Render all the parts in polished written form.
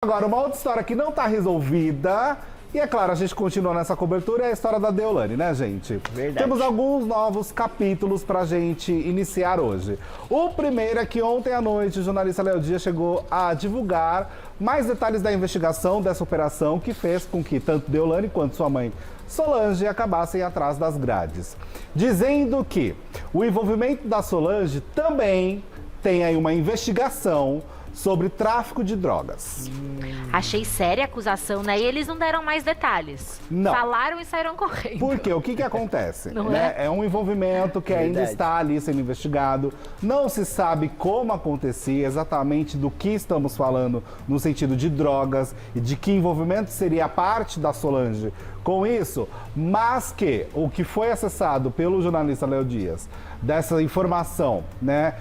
Agora, uma outra história que não está resolvida, e é claro, a gente continua nessa cobertura, é a história da Deolane, né, gente? Verdade. Temos alguns novos capítulos pra gente iniciar hoje. O primeiro é que ontem à noite o jornalista Léo Dias chegou a divulgar mais detalhes da investigação dessa operação que fez com que tanto Deolane quanto sua mãe Solange acabassem atrás das grades. Dizendo que o envolvimento da Solange também tem aí uma investigação sobre tráfico de drogas. Achei séria a acusação, né? E eles não deram mais detalhes. Não. Falaram e saíram correndo. Porque o que acontece? Não né? É um envolvimento que ainda Verdade. está ali sendo investigado. Não se sabe como acontecia, exatamente do que estamos falando no sentido de drogas e de que envolvimento seria a parte da Solange com isso, mas que o que foi acessado pelo jornalista Léo Dias, dessa informação, né,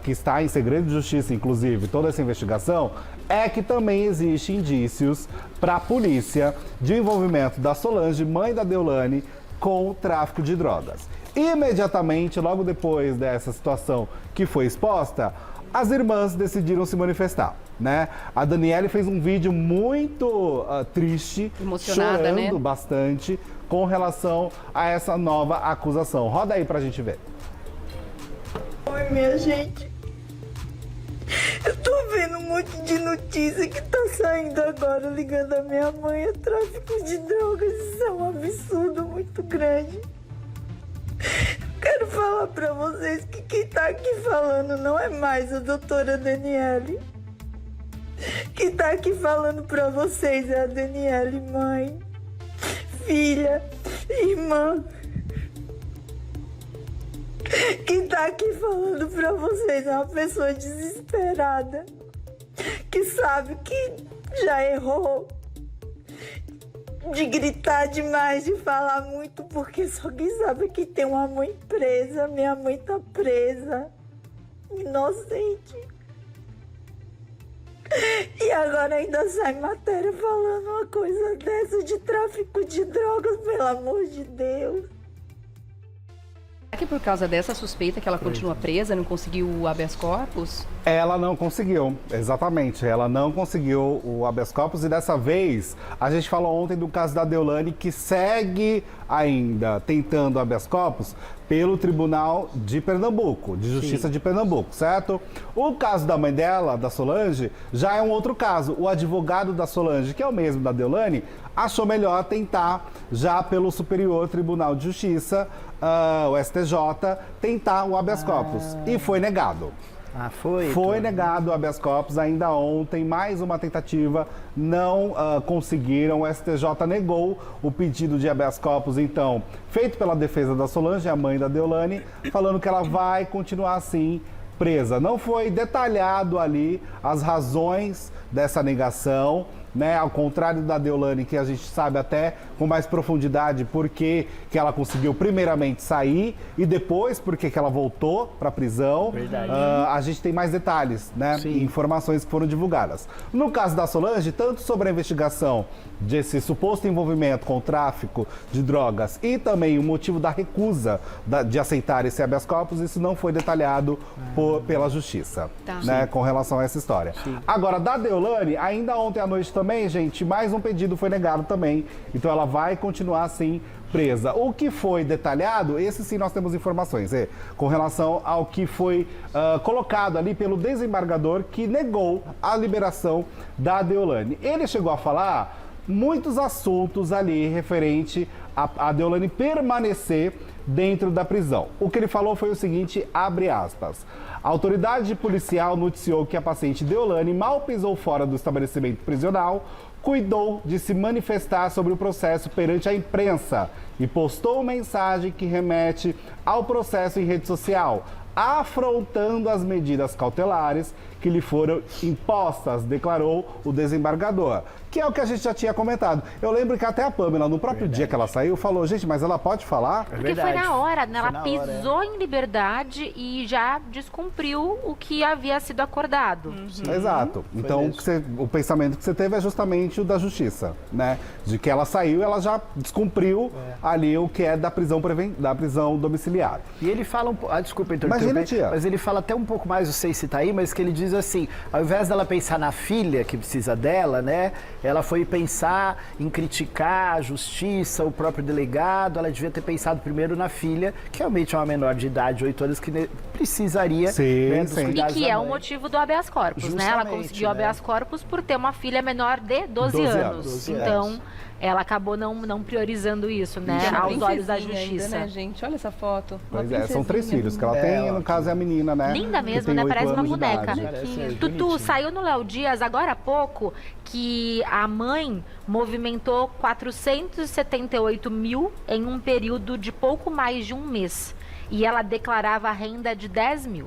que está em segredo de justiça, inclusive, toda essa investigação, é que também existem indícios para a polícia de envolvimento da Solange, mãe da Deolane, com o tráfico de drogas. Imediatamente, logo depois dessa situação que foi exposta, as irmãs decidiram se manifestar, né? A Daniele fez um vídeo muito triste, Emocionada, chorando né? bastante com relação a essa nova acusação. Roda aí pra gente ver. Oi, minha gente. Eu tô vendo um monte de notícia que tá saindo agora ligando a minha mãe a tráfico de drogas. Isso é um absurdo muito grande. Quero falar pra vocês que quem tá aqui falando não é mais a doutora Daniele. Quem tá aqui falando pra vocês é a Daniele, mãe, filha, irmã. Quem tá aqui falando pra vocês é uma pessoa desesperada, que sabe que já errou, de gritar demais, de falar muito, porque só quem sabe que tem uma mãe presa. Minha mãe tá presa, inocente. E agora ainda sai matéria falando uma coisa dessa de tráfico de drogas, pelo amor de Deus. Será que por causa dessa suspeita que ela continua presa, não conseguiu o habeas corpus? Ela não conseguiu, exatamente, ela não conseguiu o habeas corpus e dessa vez, a gente falou ontem do caso da Deolane que segue ainda tentando habeas corpus pelo Tribunal de Pernambuco, de Justiça de Pernambuco, certo? O caso da mãe dela, da Solange, já é um outro caso. O advogado da Solange, que é o mesmo da Deolane, achou melhor tentar já pelo Superior Tribunal de Justiça, o STJ, tentar o habeas corpus e foi negado. Ah, foi? Foi negado o habeas corpus ainda ontem, mais uma tentativa, não conseguiram. O STJ negou o pedido de habeas corpus, então, feito pela defesa da Solange, a mãe da Deolane, falando que ela vai continuar assim presa. Não foi detalhado ali as razões dessa negação, né? Ao contrário da Deolane, que a gente sabe até com mais profundidade por que ela conseguiu primeiramente sair e depois por que ela voltou para a prisão. Verdade. A gente tem mais detalhes, né? Sim. E informações que foram divulgadas. No caso da Solange, tanto sobre a investigação desse suposto envolvimento com o tráfico de drogas e também o motivo da recusa de aceitar esse habeas corpus, isso não foi detalhado pela Justiça, Tá. né? Com relação a essa história. Agora, da Deolane, ainda ontem à noite também, gente, mais um pedido foi negado também. Então ela vai continuar assim presa. O que foi detalhado, esse sim nós temos informações, com relação ao que foi colocado ali pelo desembargador que negou a liberação da Deolane. Ele chegou a falar muitos assuntos ali referente a Deolane permanecer dentro da prisão. O que ele falou foi o seguinte, abre aspas, a autoridade policial noticiou que a paciente Deolane mal pisou fora do estabelecimento prisional, cuidou de se manifestar sobre o processo perante a imprensa e postou mensagem que remete ao processo em rede social, afrontando as medidas cautelares que lhe foram impostas, declarou o desembargador. que é o que a gente já tinha comentado. Eu lembro que até a Pamela, no próprio dia que ela saiu, falou, gente, mas ela pode falar? Porque foi na hora, né? Ela na hora, pisou em liberdade e já descumpriu o que havia sido acordado. Exato. Então, o pensamento que você teve é justamente o da justiça, né? De que ela saiu, ela já descumpriu ali o que é da prisão domiciliar. E ele fala um pouco, desculpa Imagina, tia. mas ele fala até um pouco mais, não sei se tá aí, mas que ele diz assim, ao invés dela pensar na filha que precisa dela, né? Ela foi pensar em criticar a justiça, o próprio delegado, ela devia ter pensado primeiro na filha, que realmente é uma menor de idade, 8 anos, que precisaria, né, dos E cuidados que da é o mãe. motivo do habeas corpus, né? Ela Justamente, conseguiu né? habeas corpus por ter uma filha menor de 12 12 anos. 12 Então, anos. ela acabou não priorizando isso, né? Que é uma Aos olhos da princesinha justiça. ainda, né, gente? Olha essa foto. Uma Pois é, são 3 princesinha. filhos que ela tem, no caso é a menina, né? Linda que mesmo, tem né? 8 Parece uma anos de boneca. idade. Parece Tutu, bonitinho. saiu no Léo Dias agora há pouco que a mãe movimentou 478 mil em um período de pouco mais de um mês. E ela declarava renda de 10 mil.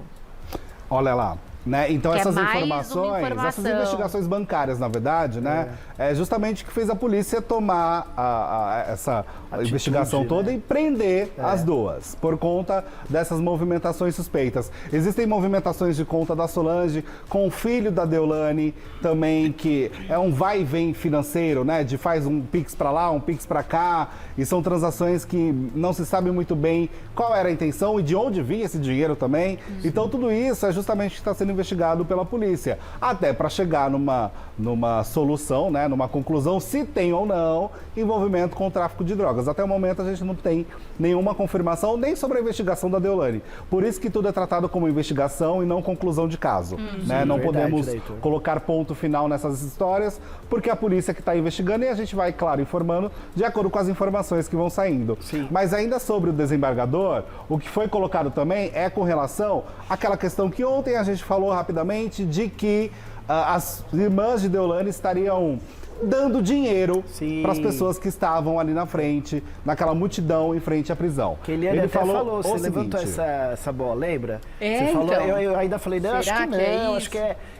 Olha lá. Né? Então Que é essas mais uma informações, essas informação. investigações bancárias, na verdade, né? É justamente o que fez a polícia tomar essa Atitude, investigação toda né? e prender as duas, por conta dessas movimentações suspeitas. Existem movimentações de conta da Solange com o filho da Deolane também, que é um vai e vem financeiro, né? De faz um pix para lá, um pix para cá, e são transações que não se sabe muito bem qual era a intenção e de onde vinha esse dinheiro também. Então tudo isso é justamente o que está sendo investigado pela polícia, até para chegar numa solução, né, numa conclusão, se tem ou não envolvimento com o tráfico de drogas. Até o momento a gente não tem nenhuma confirmação nem sobre a investigação da Deolane. Por isso que tudo é tratado como investigação e não conclusão de caso. Né? Não Verdade, podemos Leitor. colocar ponto final nessas histórias, porque é a polícia que está investigando e a gente vai, claro, informando de acordo com as informações que vão saindo. Sim. Mas ainda sobre o desembargador, o que foi colocado também é com relação àquela questão que ontem a gente falou rapidamente de que as irmãs de Deolane estariam dando dinheiro Sim. para as pessoas que estavam ali na frente, naquela multidão em frente à prisão. Que ele até falou, você levantou essa bola, lembra? É, você falou, então. eu ainda falei, não, acho Será que não, que é acho isso?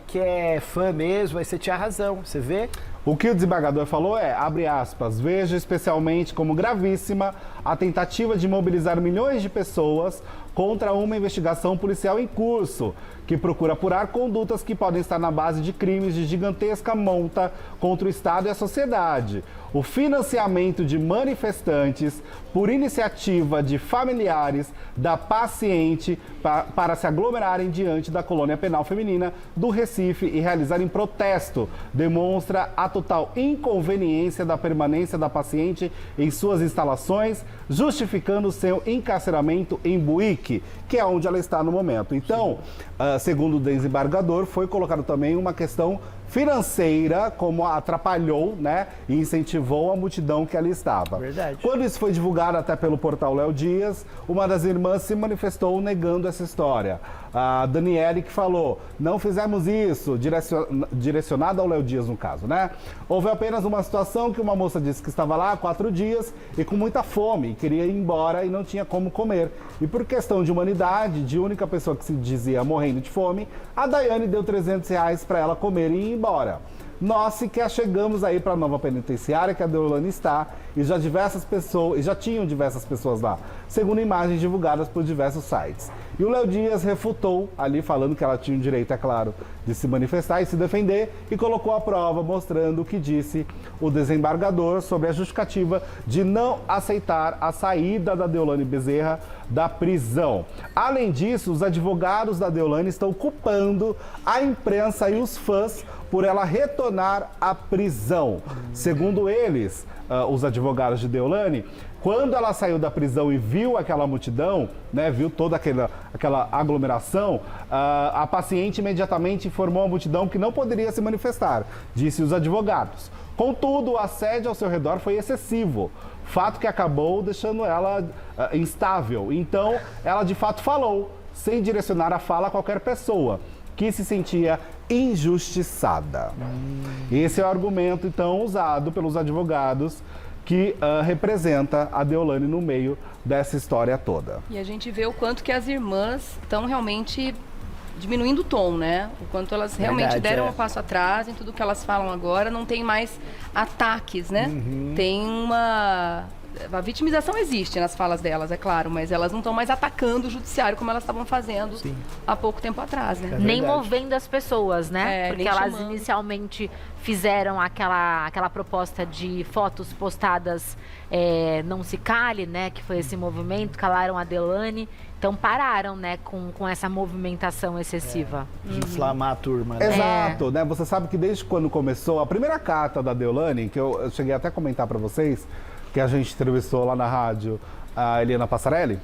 que é fã mesmo, aí você tinha razão, você vê? O que o desembargador falou é, abre aspas, vejo especialmente como gravíssima a tentativa de mobilizar milhões de pessoas contra uma investigação policial em curso, que procura apurar condutas que podem estar na base de crimes de gigantesca monta contra o Estado e a sociedade. O financiamento de manifestantes por iniciativa de familiares da paciente para se aglomerarem diante da colônia penal feminina do Recife e realizarem protesto demonstra a total inconveniência da permanência da paciente em suas instalações, justificando seu encarceramento em Buíque, que é onde ela está no momento. Então, segundo o desembargador, foi colocado também uma questão financeira, como atrapalhou, né, e incentivou a multidão que ali estava. Verdade. Quando isso foi divulgado até pelo portal Léo Dias, uma das irmãs se manifestou negando essa história. A Daniele que falou, não fizemos isso, direcionada ao Léo Dias no caso, né? Houve apenas uma situação que uma moça disse que estava lá há 4 dias e com muita fome, queria ir embora e não tinha como comer. E por questão de humanidade, de única pessoa que se dizia morrendo de fome, a Daiane deu R$300 para ela comer e ir embora. Nós sequer chegamos aí para a nova penitenciária que a Deolane está e já tinham diversas pessoas lá, segundo imagens divulgadas por diversos sites. E o Léo Dias refutou ali, falando que ela tinha o direito, é claro, de se manifestar e se defender, e colocou a prova mostrando o que disse o desembargador sobre a justificativa de não aceitar a saída da Deolane Bezerra da prisão. Além disso, os advogados da Deolane estão culpando a imprensa e os fãs por ela retornar à prisão. Segundo eles, os advogados de Deolane, quando ela saiu da prisão e viu aquela multidão, né, viu toda aquela aglomeração, a paciente imediatamente informou a multidão que não poderia se manifestar, disse os advogados. Contudo, o assédio ao seu redor foi excessivo, fato que acabou deixando ela instável. Então, ela de fato falou, sem direcionar a fala a qualquer pessoa, que se sentia injustiçada. Esse é o argumento, então, usado pelos advogados que representa a Deolane no meio dessa história toda. E a gente vê o quanto que as irmãs estão realmente diminuindo o tom, né? O quanto elas realmente Verdade, deram é. um passo atrás em tudo que elas falam agora, não tem mais ataques, né? Tem uma... A vitimização existe nas falas delas, é claro, mas elas não estão mais atacando o judiciário como elas estavam fazendo há pouco tempo atrás, né? Nem verdade. movendo as pessoas, né? Porque nem elas chamando. inicialmente fizeram aquela proposta de fotos postadas não se cale, né? Que foi esse movimento, calaram a Deolane. Então pararam, né, com essa movimentação excessiva. De inflamar a turma, né? Exato, né? Você sabe que desde quando começou a primeira carta da Deolane, que eu cheguei até a comentar para vocês, que a gente entrevistou lá na rádio a Eliana Passarelli,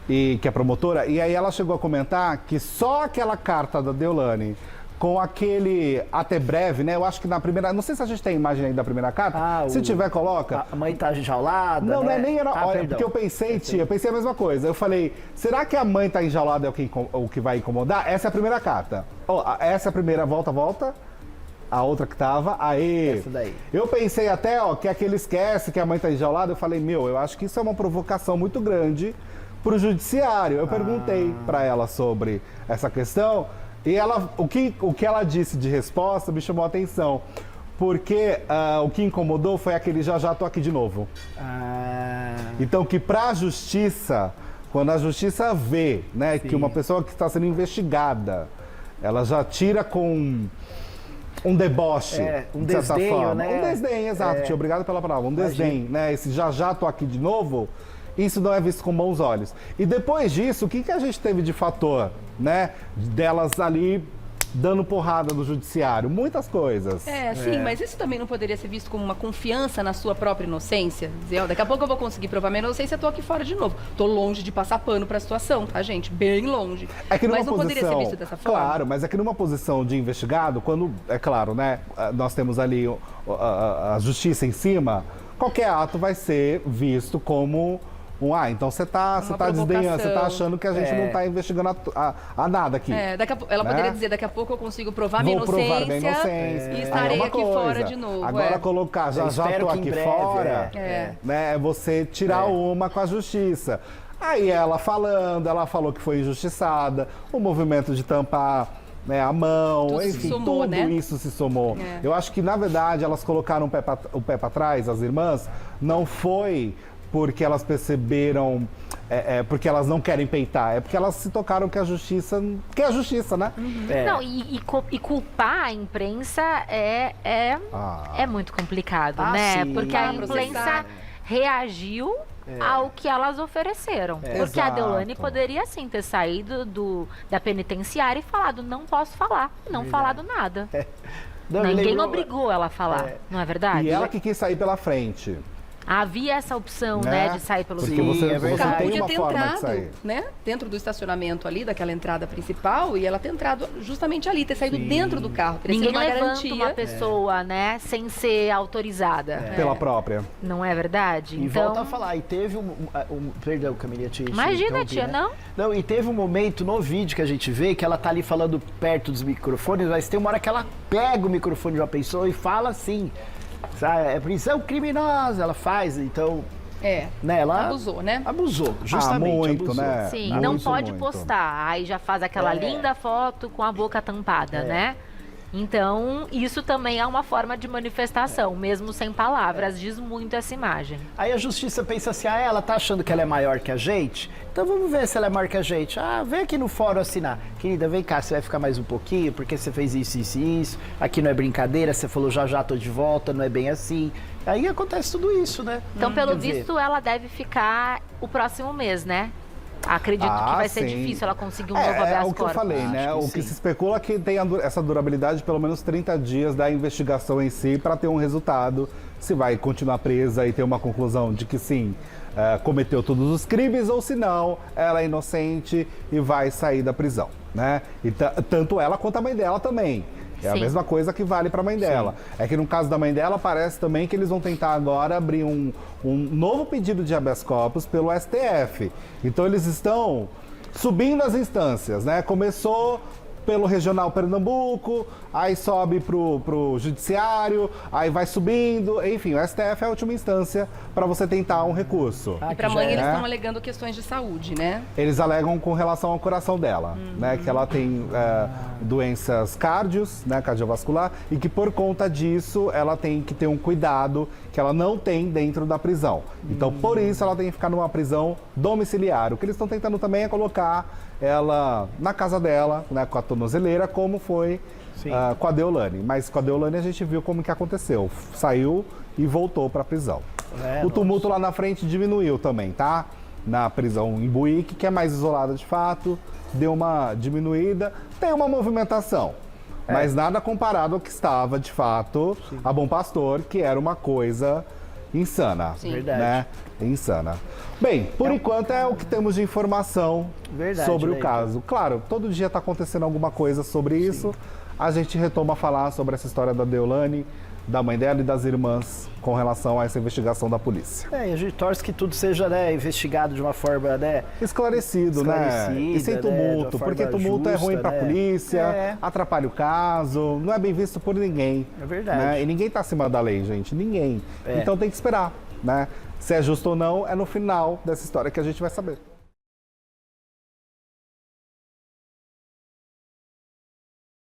que é promotora, e aí ela chegou a comentar que só aquela carta da Deolane com aquele até breve, né? Eu acho que na primeira, não sei se a gente tem a imagem aí da primeira carta, se tiver coloca. A mãe tá enjaulada, Não, né? não é nem era. Olha, perdão. porque eu pensei a mesma coisa. Eu falei, será que a mãe tá enjaulada é o que vai incomodar? Essa é a primeira carta. Essa é a primeira, volta. A outra que tava, aí. Essa daí. Eu pensei até, que aquele esquece que a mãe tá enjaulada. Eu falei, eu acho que isso é uma provocação muito grande pro judiciário. Eu perguntei pra ela sobre essa questão e o que ela disse de resposta me chamou a atenção. Porque o que incomodou foi aquele já tô aqui de novo. Então, que pra justiça, quando a justiça vê, né, que uma pessoa que está sendo investigada, ela já tira com um deboche, um de certa desdenho, forma. né? Um desdém, exato, tio, obrigado pela palavra. Um desdém, né? Esse já tô aqui de novo, isso não é visto com bons olhos. E depois disso, o que a gente teve de fator, né? Delas ali dando porrada no judiciário, muitas coisas. Sim, mas isso também não poderia ser visto como uma confiança na sua própria inocência? Dizer, daqui a pouco eu vou conseguir provar minha inocência, tô aqui fora de novo. Tô longe de passar pano pra situação, tá, gente? Bem longe. É que numa mas não poderia ser posição- visto dessa forma? Claro, mas é que numa posição de investigado, quando, é claro, né, nós temos ali a justiça em cima, qualquer ato vai ser visto como então você tá desdenhando, você tá achando que a gente não tá investigando a nada aqui. Ela né? poderia dizer, daqui a pouco eu consigo provar minha Vou provar minha inocência inocência. e Aí estarei uma aqui coisa. fora de novo. Agora colocar, já espero tô que em aqui breve, fora, né, é você tirar uma com a justiça. Aí ela falou que foi injustiçada, o movimento de tampar, né, a mão, Tudo se enfim, somou, tudo né? isso se somou. Eu acho que, na verdade, elas colocaram o pé para trás, as irmãs, não foi porque elas perceberam, porque elas não querem peitar, é porque elas se tocaram que a justiça, né? Não, e culpar a imprensa é muito complicado, né? sim. Porque a Ah, imprensa processar. reagiu ao que elas ofereceram. Porque a Exato. Deolane poderia sim ter saído da penitenciária e falado, não posso falar, não falado nada. Não, me Ninguém lembrou- obrigou ela a falar, não é verdade? E ela que quis sair pela frente. Havia essa opção, Né? né, de sair pelo Porque Sim, você, é você verdade. Ela tem podia uma ter forma de entrado, sair. né? Dentro do estacionamento ali, daquela entrada principal, e ela ter entrado justamente ali, ter saído dentro do carro. Teria sido Ninguém uma levanta garantia. uma pessoa, né, sem ser autorizada. Pela própria. Não é verdade? E Então, volta a falar, e teve perdão, Camilinha, te imagina, interrompi, tia, né? não? Não, e teve um momento no vídeo que a gente vê que ela tá ali falando perto dos microfones, mas tem uma hora que ela pega o microfone de uma pessoa e fala assim, sabe, é prisão criminosa, ela faz, então, né, ela Abusou, né? abusou, justamente, muito, abusou. né? Sim, Muito, não pode muito. postar. Aí já faz aquela linda foto com a boca tampada, né? Então, isso também é uma forma de manifestação, mesmo sem palavras. Diz muito essa imagem. Aí a justiça pensa assim, ela tá achando que ela é maior que a gente? Então vamos ver se ela é maior que a gente. Vem aqui no fórum assinar. Querida, vem cá, você vai ficar mais um pouquinho, porque você fez isso e isso. Aqui não é brincadeira, você falou já tô de volta, não é bem assim. Aí acontece tudo isso, né? Então, pelo Quer dizer, visto, ela deve ficar o próximo mês, né? Acredito que vai ser sim. difícil ela conseguir um novo É habeas o que eu corpus. falei, né? Acho que O que sim. se especula é que tem essa durabilidade de pelo menos 30 dias da investigação em si para ter um resultado, se vai continuar presa e ter uma conclusão de que sim, cometeu todos os crimes ou se não, ela é inocente e vai sair da prisão, né? E tanto ela quanto a mãe dela também. É a Sim. mesma coisa que vale para a mãe dela. É que no caso da mãe dela, parece também que eles vão tentar agora abrir um novo pedido de habeas corpus pelo STF. Então eles estão subindo as instâncias, né? Começou pelo Regional Pernambuco, aí sobe pro Judiciário, aí vai subindo, enfim, o STF é a última instância para você tentar um recurso. E para a mãe, já eles é. estão alegando questões de saúde, né? Eles alegam com relação ao coração dela, né, que ela tem doenças cardiovascular, e que por conta disso ela tem que ter um cuidado que ela não tem dentro da prisão. Então, por isso ela tem que ficar numa prisão domiciliar. O que eles estão tentando também é colocar ela na casa dela, né, com a tornozeleira, como foi com a Deolane. Mas com a Deolane a gente viu como que aconteceu. Saiu e voltou para a prisão. O tumulto lá na frente diminuiu também, tá? Na prisão em Buíque, que é mais isolada de fato, deu uma diminuída, tem uma movimentação. Mas nada comparado ao que estava, de fato, a Bom Pastor, que era uma coisa insana. Sim. Verdade. Né? Insana. Bem, por enquanto é o que temos de informação sobre o Leite. caso. Claro, todo dia está acontecendo alguma coisa sobre isso. A gente retoma a falar sobre essa história da Deolane, da mãe dela e das irmãs com relação a essa investigação da polícia. E a gente torce que tudo seja, né, investigado de uma forma, né? Esclarecido, né? E sem Esclarecida, tumulto, né, de uma porque forma tumulto é ruim justa, pra né? polícia, É. atrapalha o caso, não é bem visto por ninguém. É verdade. Né? E ninguém tá acima da lei, gente, ninguém. É. Então tem que esperar, né? Se é justo ou não, é no final dessa história que a gente vai saber.